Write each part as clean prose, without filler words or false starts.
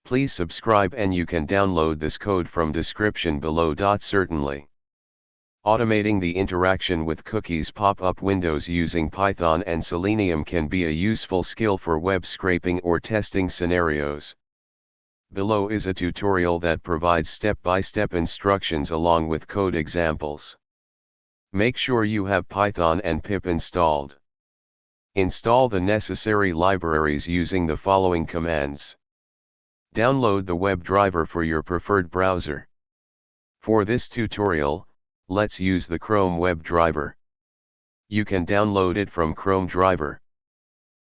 Please subscribe and you can download this code from description below. Certainly. Automating the interaction with cookies pop-up windows using Python and Selenium can be a useful skill for web scraping or testing scenarios. Below is a tutorial that provides step-by-step instructions along with code examples. Make sure you have Python and pip installed. Install the necessary libraries using the following commands. Download the WebDriver for your preferred browser. For this tutorial, let's use the Chrome WebDriver. You can download it from Chrome Driver.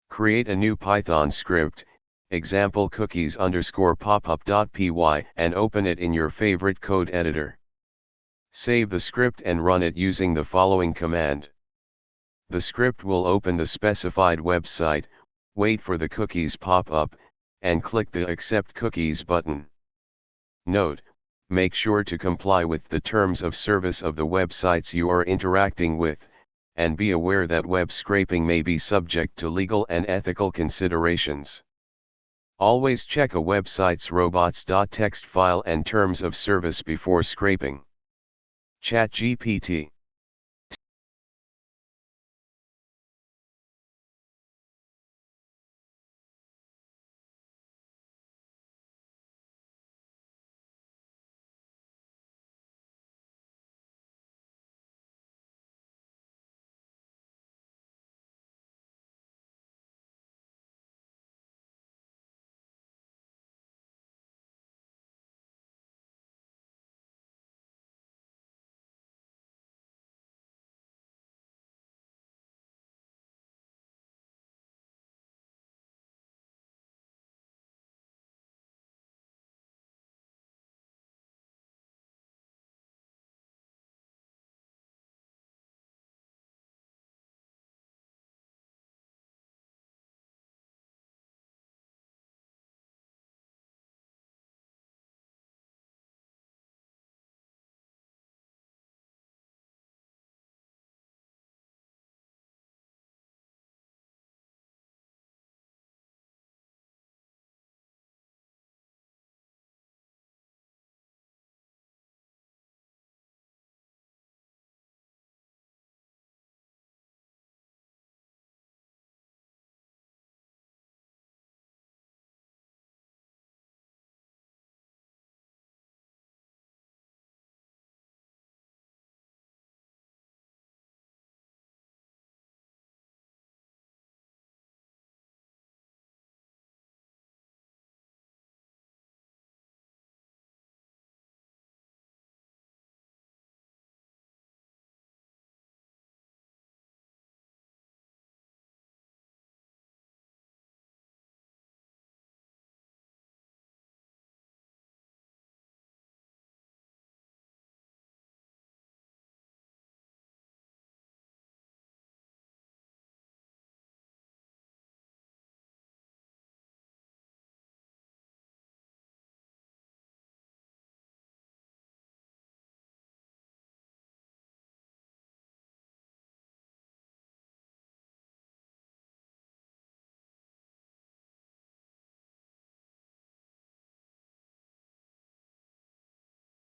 Create a new Python script, example cookies_popup.py, and open it in your favorite code editor. Save the script and run it using the following command. The script will open the specified website, wait for the cookies pop-up, and click the Accept Cookies button. Note: make sure to comply with the terms of service of the websites you are interacting with, and be aware that web scraping may be subject to legal and ethical considerations. Always check a website's robots.txt file and terms of service before scraping. ChatGPT.